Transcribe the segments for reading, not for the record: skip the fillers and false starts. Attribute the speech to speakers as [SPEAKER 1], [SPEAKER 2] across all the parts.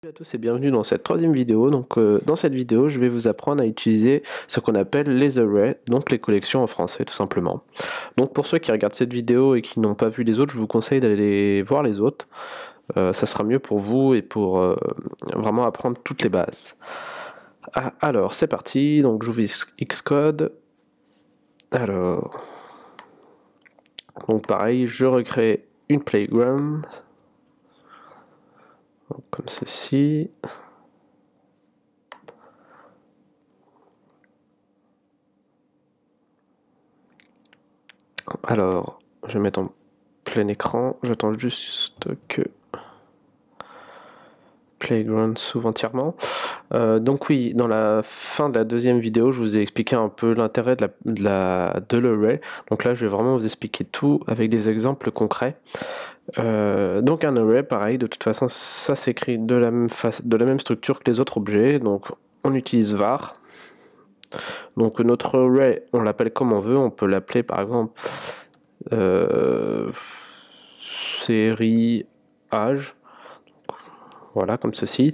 [SPEAKER 1] Salut à tous et bienvenue dans cette troisième vidéo. Dans cette vidéo, je vais vous apprendre à utiliser ce qu'on appelle les arrays, donc les collections en français tout simplement. Donc pour ceux qui regardent cette vidéo et qui n'ont pas vu les autres, je vous conseille d'aller voir les autres. Ça sera mieux pour vous et pour vraiment apprendre toutes les bases. Alors c'est parti, donc j'ouvre Xcode. Alors, donc pareil, je recrée une playground. Donc, comme ceci. Alors, je vais mettre en plein écran, j'attends juste que Playground s'ouvre entièrement. Donc oui, dans la fin de la deuxième vidéo, je vous ai expliqué un peu l'intérêt de l'array. Donc là, je vais vraiment vous expliquer tout avec des exemples concrets. Donc un array, pareil, de toute façon, ça s'écrit de la même structure que les autres objets. Donc on utilise var. Donc notre array, on l'appelle comme on veut. On peut l'appeler par exemple série âge, voilà, comme ceci.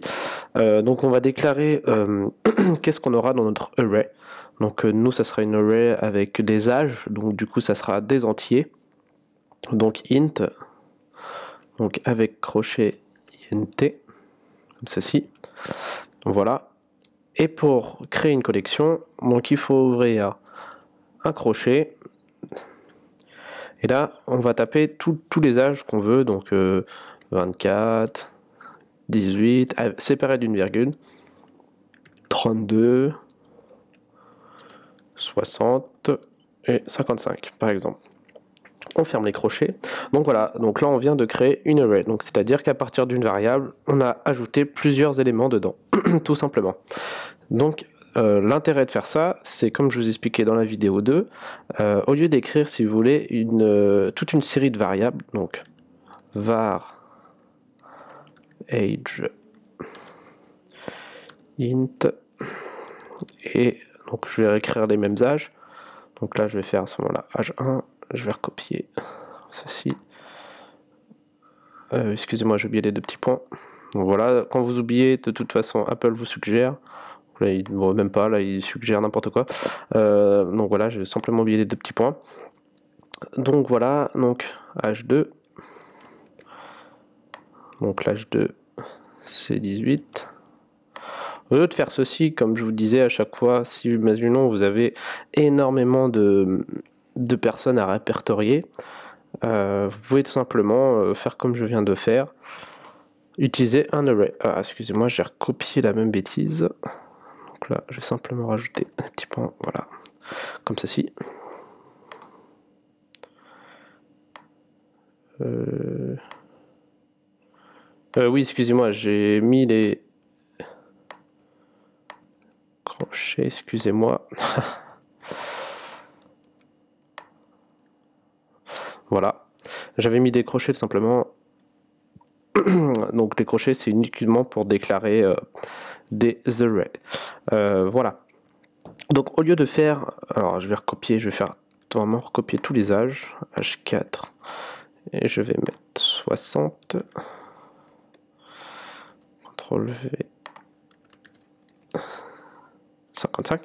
[SPEAKER 1] Donc on va déclarer qu'est-ce qu'on aura dans notre array. Donc nous, ça sera une array avec des âges, donc du coup ça sera des entiers. Donc int, donc avec crochet int, comme ceci. Voilà. Et pour créer une collection, donc il faut ouvrir un crochet. Et là, on va taper tous les âges qu'on veut, donc 24, 18, séparé d'une virgule, 32, 60 et 55 par exemple. On ferme les crochets. Donc voilà, donc là on vient de créer une array. Donc c'est-à-dire qu'à partir d'une variable, on a ajouté plusieurs éléments dedans, tout simplement. Donc l'intérêt de faire ça, c'est comme je vous expliquais dans la vidéo 2, au lieu d'écrire, si vous voulez, toute une série de variables, donc var age int, et donc je vais réécrire les mêmes âges. Donc là je vais faire à ce moment-là âge 1, je vais recopier ceci. Excusez-moi, j'ai oublié les deux petits points. Donc voilà, quand vous oubliez, de toute façon Apple vous suggère. Là, il ne même pas, là il suggère n'importe quoi. Donc voilà, j'ai simplement oublié les deux petits points. Donc voilà, donc H2. Donc l'âge 2 c'est 18. Au lieu de faire ceci, comme je vous disais à chaque fois, si imaginons vous avez énormément de personnes à répertorier, vous pouvez tout simplement faire comme je viens de faire, utiliser un array. Ah, excusez-moi, j'ai recopié la même bêtise. Donc là, je vais simplement rajouter un petit point, voilà, comme ceci. Oui, excusez-moi, j'ai mis les crochets, excusez-moi. Voilà, j'avais mis des crochets tout simplement. Donc les crochets, c'est uniquement pour déclarer des arrays. Voilà. Donc au lieu de faire, alors je vais recopier, je vais faire vraiment recopier tous les âges, âge 4, et je vais mettre 60, CTRL V, 55.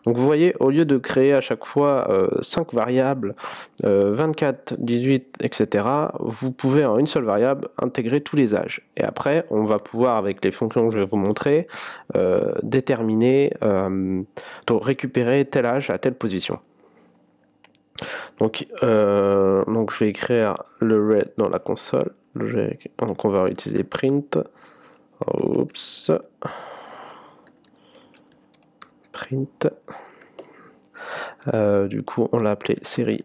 [SPEAKER 1] Donc vous voyez, au lieu de créer à chaque fois 5 variables, 24, 18, etc., vous pouvez en une seule variable intégrer tous les âges. Et après, on va pouvoir, avec les fonctions que je vais vous montrer, déterminer, récupérer tel âge à telle position. Donc je vais écrire le red dans la console. Donc on va utiliser print. Oups. Print. Du coup, on l'a appelé série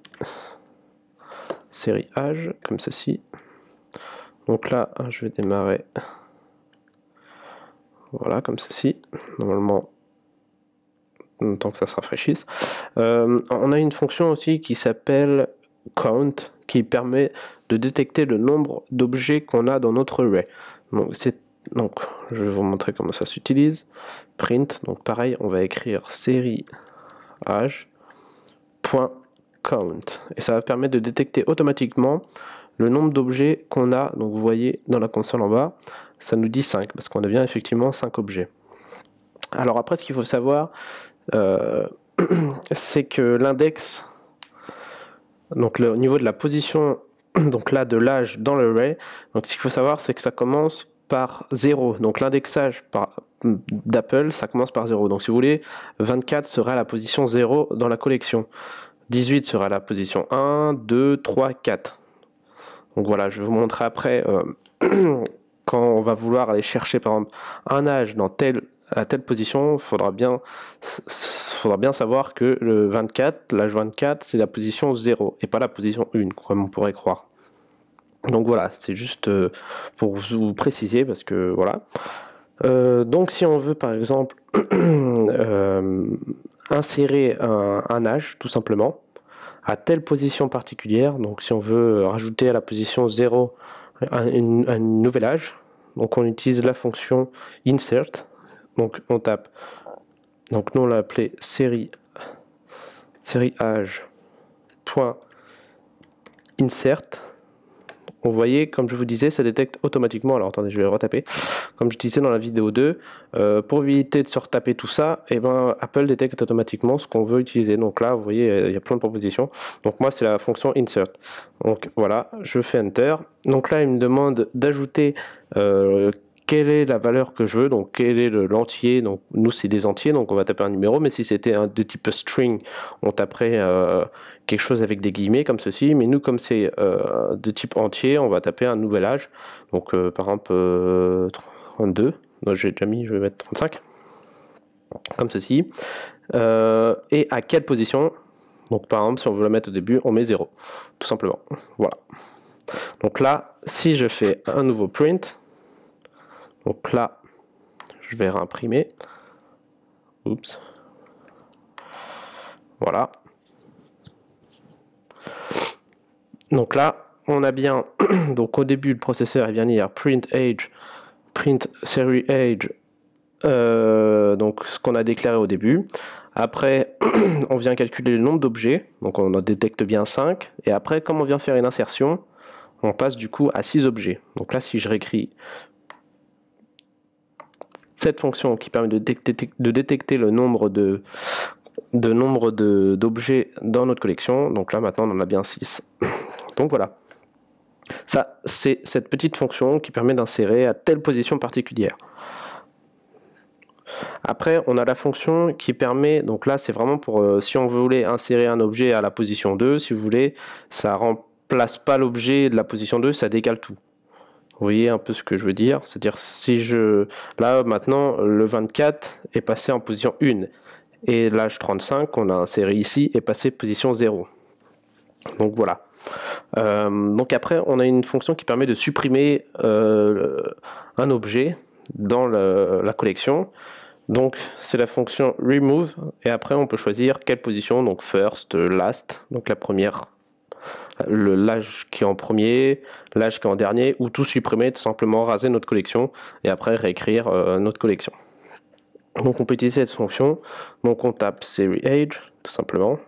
[SPEAKER 1] âge, comme ceci. Donc là, je vais démarrer. Voilà, comme ceci. Normalement, le temps que ça se rafraîchisse. On a une fonction aussi qui s'appelle count, qui permet de détecter le nombre d'objets qu'on a dans notre array. Donc, je vais vous montrer comment ça s'utilise. Print, donc pareil, on va écrire série âge .count, et ça va permettre de détecter automatiquement le nombre d'objets qu'on a. Donc vous voyez dans la console en bas, ça nous dit 5, parce qu'on a bien effectivement 5 objets. Alors après, ce qu'il faut savoir, c'est que l'index, donc au niveau de la position, donc là de l'âge dans l'array, donc ce qu'il faut savoir, c'est que ça commence par 0. Donc l'indexage d'Apple, ça commence par 0. Donc si vous voulez, 24 sera la position 0 dans la collection. 18 sera la position 1, 2, 3, 4. Donc voilà, je vais vous montrer après, quand on va vouloir aller chercher par exemple un âge dans à telle position, il faudra bien savoir que le 24, l'âge 24, c'est la position 0 et pas la position 1, comme on pourrait croire. Donc voilà, c'est juste pour vous préciser, parce que voilà. Donc si on veut par exemple insérer un âge, tout simplement, à telle position particulière, donc si on veut rajouter à la position 0 un nouvel âge, donc on utilise la fonction insert, donc on tape, donc nous on l'a appelé série âge point insert. Vous voyez, comme je vous disais, ça détecte automatiquement. Alors attendez, je vais le retaper. Comme je disais dans la vidéo 2, pour éviter de se retaper tout ça, et ben, Apple détecte automatiquement ce qu'on veut utiliser. Donc là, vous voyez, il y a plein de propositions. Donc moi, c'est la fonction insert. Donc voilà, je fais Enter. Donc là, il me demande d'ajouter quelle est la valeur que je veux, donc quel est l'entier. Donc nous, c'est des entiers, donc on va taper un numéro. Mais si c'était de type string, on taperait quelque chose avec des guillemets comme ceci, mais nous, comme c'est de type entier, on va taper un nouvel âge. Donc par exemple 32, moi j'ai déjà mis, je vais mettre 35, comme ceci. Et à quelle position? Donc par exemple, si on veut la mettre au début, on met 0, tout simplement. Voilà. Donc là, si je fais un nouveau print, donc là, je vais réimprimer. Oups. Voilà. Donc là, on a bien, donc au début, le processeur il vient dire print age, print series age, donc ce qu'on a déclaré au début. Après, on vient calculer le nombre d'objets, donc on en détecte bien 5. Et après, comme on vient faire une insertion, on passe du coup à 6 objets. Donc là, si je réécris cette fonction qui permet de détecter le nombre d'objets dans notre collection, donc là maintenant on en a bien 6. Donc voilà. Ça, c'est cette petite fonction qui permet d'insérer à telle position particulière. Après, on a la fonction qui permet, donc là c'est vraiment pour, si on voulait insérer un objet à la position 2, si vous voulez, ça remplace pas l'objet de la position 2, ça décale tout. Vous voyez un peu ce que je veux dire? C'est-à-dire si là maintenant, le 24 est passé en position 1, et l'âge 35 qu'on a inséré ici est passé position 0. Donc voilà. Donc après, on a une fonction qui permet de supprimer un objet dans la collection. Donc c'est la fonction remove, et après on peut choisir quelle position, donc first, last, donc la première, l'âge qui est en premier, l'âge qui est en dernier, ou tout supprimer, tout simplement raser notre collection et après réécrire notre collection. Donc on peut utiliser cette fonction, donc on tape series age tout simplement,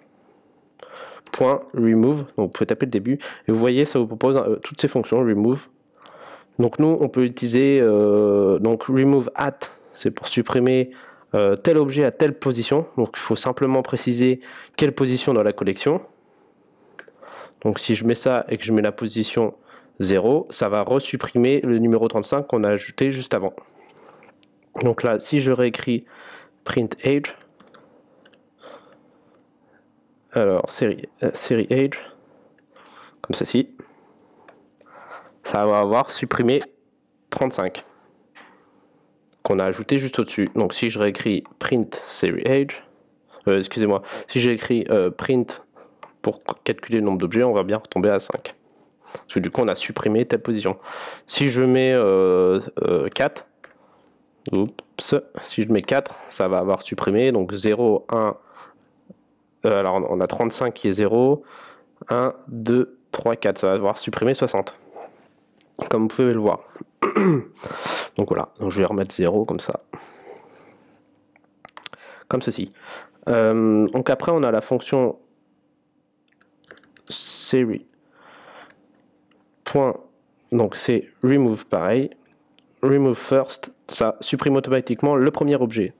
[SPEAKER 1] point remove, donc vous pouvez taper le début, et vous voyez ça vous propose toutes ces fonctions, remove. Donc nous on peut utiliser donc remove at, c'est pour supprimer tel objet à telle position, donc il faut simplement préciser quelle position dans la collection. Donc si je mets ça et que je mets la position 0, ça va resupprimer le numéro 35 qu'on a ajouté juste avant. Donc là, si je réécris print age, alors série age, comme ceci, ça va avoir supprimé 35 qu'on a ajouté juste au-dessus. Donc si je réécris print series age, excusez-moi, si j'écris print pour calculer le nombre d'objets, on va bien retomber à 5. Parce que du coup, on a supprimé telle position. Si je mets 4, oups, si je mets 4, ça va avoir supprimé. Donc 0, 1, alors on a 35 qui est 0, 1, 2, 3, 4. Ça va avoir supprimé 60. Comme vous pouvez le voir. Donc voilà, donc je vais remettre 0 comme ça. Comme ceci. Donc après, on a la fonction series. Donc c'est remove pareil. remove first, ça supprime automatiquement le premier objet.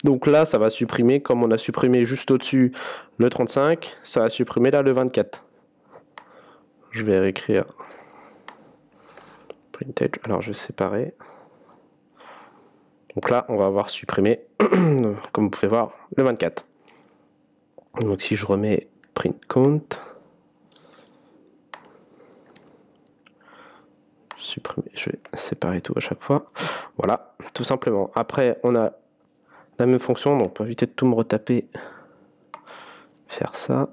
[SPEAKER 1] Donc là, ça va supprimer, comme on a supprimé juste au-dessus le 35, ça va supprimer là le 24. Je vais réécrire printage, alors je vais séparer. Donc là, on va avoir supprimé, comme vous pouvez voir, le 24. Donc si je remets print count, supprimer, je vais séparer tout à chaque fois. Voilà, tout simplement. Après, on a la même fonction, donc pour éviter de tout me retaper, faire ça.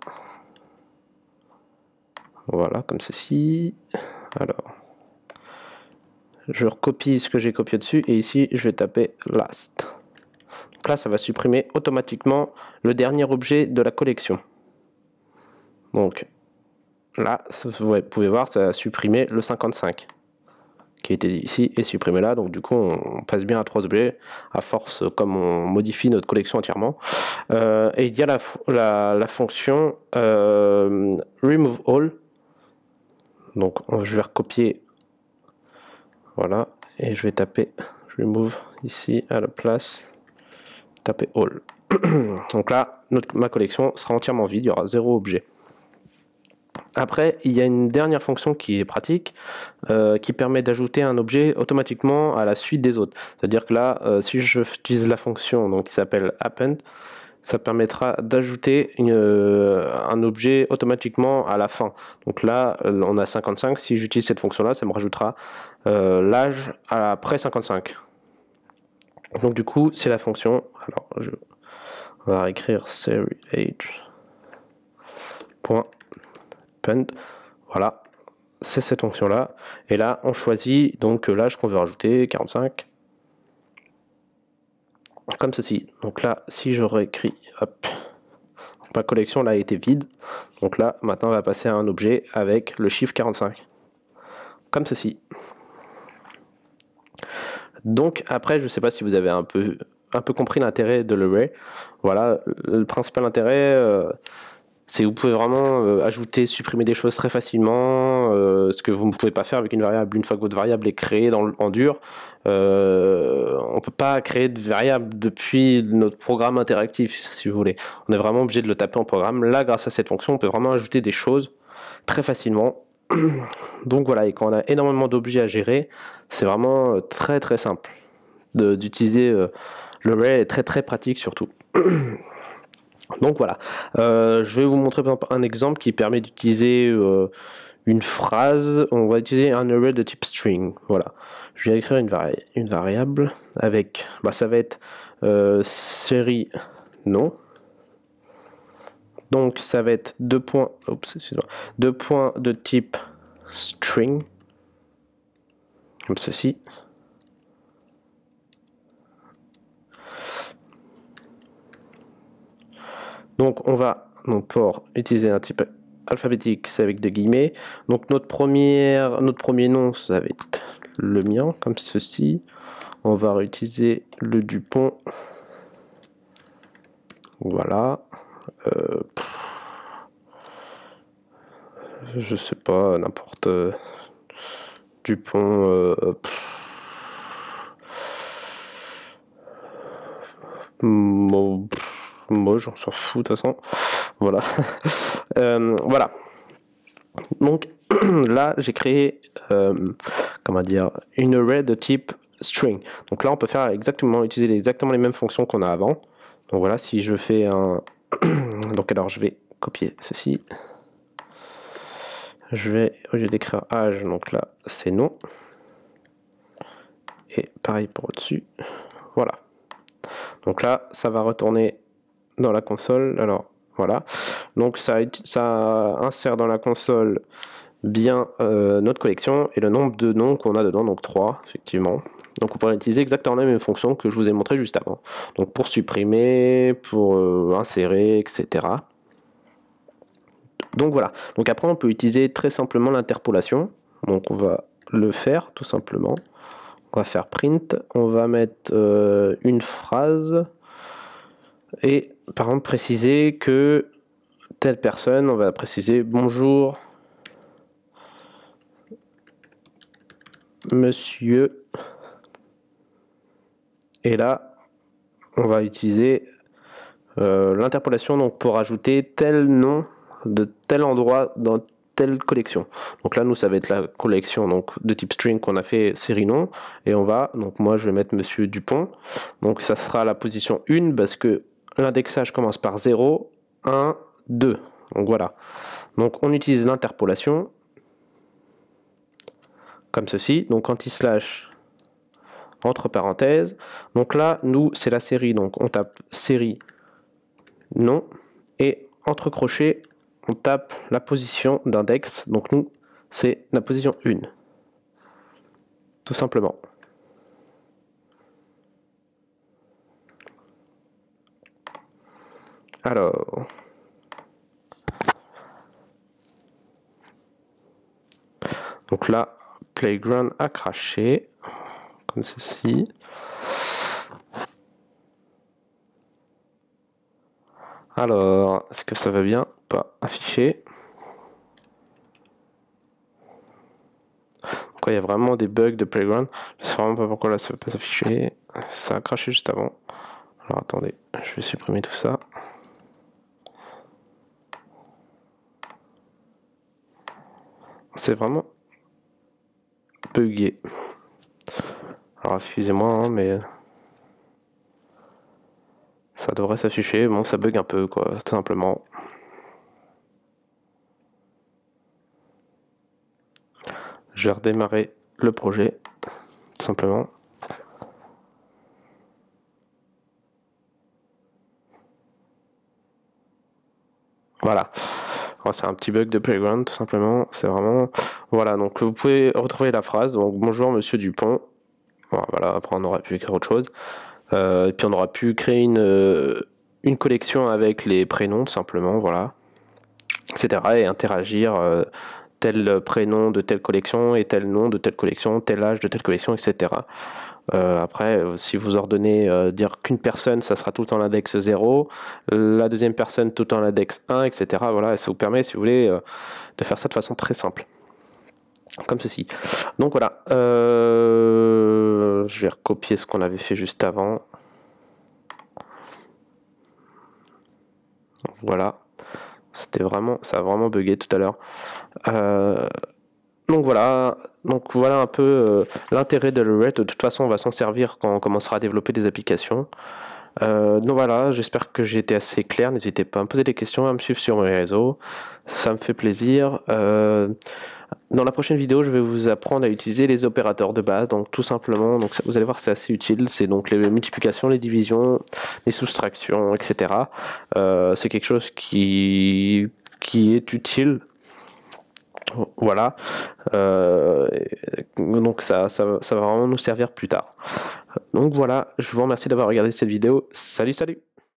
[SPEAKER 1] Voilà, comme ceci. Alors, je recopie ce que j'ai copié dessus et ici, je vais taper last. Donc là, ça va supprimer automatiquement le dernier objet de la collection. Donc là, vous pouvez voir, ça a supprimé le 55 qui était ici et supprimé là. Donc du coup, on passe bien à 3 objets à force, comme on modifie notre collection entièrement. Et il y a la fonction remove all. Donc je vais recopier, voilà, et je vais taper remove ici à la place, taper all. Donc là, ma collection sera entièrement vide, il y aura 0 objet. Après, il y a une dernière fonction qui est pratique, qui permet d'ajouter un objet automatiquement à la suite des autres. C'est-à-dire que là, si j'utilise la fonction donc, qui s'appelle append, ça permettra d'ajouter un objet automatiquement à la fin. Donc là, on a 55. Si j'utilise cette fonction-là, ça me rajoutera l'âge après 55. Donc du coup, c'est la fonction. Alors, on va écrire SeriAge.append. Voilà, c'est cette fonction-là. Et là, on choisit donc l'âge qu'on veut rajouter, 45. Comme ceci. Donc là, si je réécris, hop, ma collection là a été vide. Donc là, maintenant, on va passer à un objet avec le chiffre 45. Comme ceci. Donc après, je ne sais pas si vous avez un peu compris l'intérêt de l'array. Voilà, le principal intérêt, c'est que vous pouvez vraiment ajouter, supprimer des choses très facilement, ce que vous ne pouvez pas faire avec une variable. Une fois que votre variable est créée en dur, on ne peut pas créer de variable depuis notre programme interactif, si vous voulez. On est vraiment obligé de le taper en programme. Là, grâce à cette fonction, on peut vraiment ajouter des choses très facilement. Donc voilà, et quand on a énormément d'objets à gérer, c'est vraiment très très simple d'utiliser l'array, est très très pratique surtout. Donc voilà, je vais vous montrer par exemple un exemple qui permet d'utiliser une phrase. On va utiliser un array de type string. Voilà, je vais écrire une variable avec, ça va être série non. Donc ça va être deux points de type string, comme ceci. Donc on va pour utiliser un type alphabétique, c'est avec des guillemets. Donc notre premier nom, ça va être le mien, comme ceci. On va réutiliser le Dupont. Voilà. Je sais pas, n'importe. Dupont. Moi, j'en s'en fous de toute façon. Voilà. Voilà. Donc là, j'ai créé comment dire, une array de type string. Donc là, on peut faire utiliser exactement les mêmes fonctions qu'on a avant. Donc voilà, si je fais un donc alors je vais copier ceci. Je vais, au lieu d'écrire âge, donc là c'est non. Et pareil pour au-dessus. Voilà. Donc là, ça va retourner dans la console. Alors voilà. Donc ça insère dans la console bien notre collection et le nombre de noms qu'on a dedans, donc 3 effectivement. Donc on pourrait utiliser exactement la même fonction que je vous ai montré juste avant. Donc pour supprimer, pour insérer, etc. Donc voilà. Donc après on peut utiliser très simplement l'interpolation. Donc on va le faire tout simplement. On va faire print, on va mettre une phrase et par exemple préciser que telle personne, on va préciser bonjour monsieur Et là, on va utiliser l'interpolation donc pour ajouter tel nom de tel endroit dans telle collection. Donc là, nous, ça va être la collection donc, de type string qu'on a fait série nom. Et on va, donc moi, je vais mettre Monsieur Dupont. Donc ça sera la position 1 parce que l'indexage commence par 0, 1, 2. Donc voilà. Donc on utilise l'interpolation comme ceci. Donc anti-slash entre parenthèses. Donc là, nous, c'est la série. Donc on tape série nom et entre crochets, on tape la position d'index. Donc nous, c'est la position 1. Tout simplement. Alors, donc là, Playground a craché, comme ceci. Alors, est-ce que ça va bien? Pas affiché. Donc, il y a vraiment des bugs de Playground. Je sais vraiment pas pourquoi là ça ne veut pas s'afficher. Ça a craché juste avant. Alors attendez, je vais supprimer tout ça. C'est vraiment bugué. Alors excusez-moi, hein, mais ça devrait s'afficher. Bon, ça bug un peu, quoi, tout simplement. Je vais redémarrer le projet, tout simplement. Voilà. C'est un petit bug de Playground, tout simplement. C'est vraiment... Voilà, donc vous pouvez retrouver la phrase. Donc, bonjour, Monsieur Dupont. Voilà, après, on aurait pu écrire autre chose. Et puis, on aura pu créer une collection avec les prénoms, tout simplement, voilà. Etc. Et interagir tel prénom de telle collection et tel nom de telle collection, tel âge de telle collection, etc. Après, si vous ordonnez dire qu'une personne, ça sera tout le temps l'index 0, la deuxième personne tout le temps l'index 1, etc. Voilà, et ça vous permet, si vous voulez, de faire ça de façon très simple. Comme ceci. Donc voilà, je vais recopier ce qu'on avait fait juste avant. Voilà, c'était vraiment, ça a vraiment bugué tout à l'heure. Donc voilà un peu l'intérêt de l'array. De toute façon, on va s'en servir quand on commencera à développer des applications. Donc voilà, j'espère que j'ai été assez clair. N'hésitez pas à me poser des questions, à me suivre sur mes réseaux. Ça me fait plaisir. Dans la prochaine vidéo, je vais vous apprendre à utiliser les opérateurs de base. Donc tout simplement, donc vous allez voir, c'est assez utile. C'est donc les multiplications, les divisions, les soustractions, etc. C'est quelque chose qui est utile. Voilà, donc ça va vraiment nous servir plus tard. Donc voilà, je vous remercie d'avoir regardé cette vidéo. Salut, salut!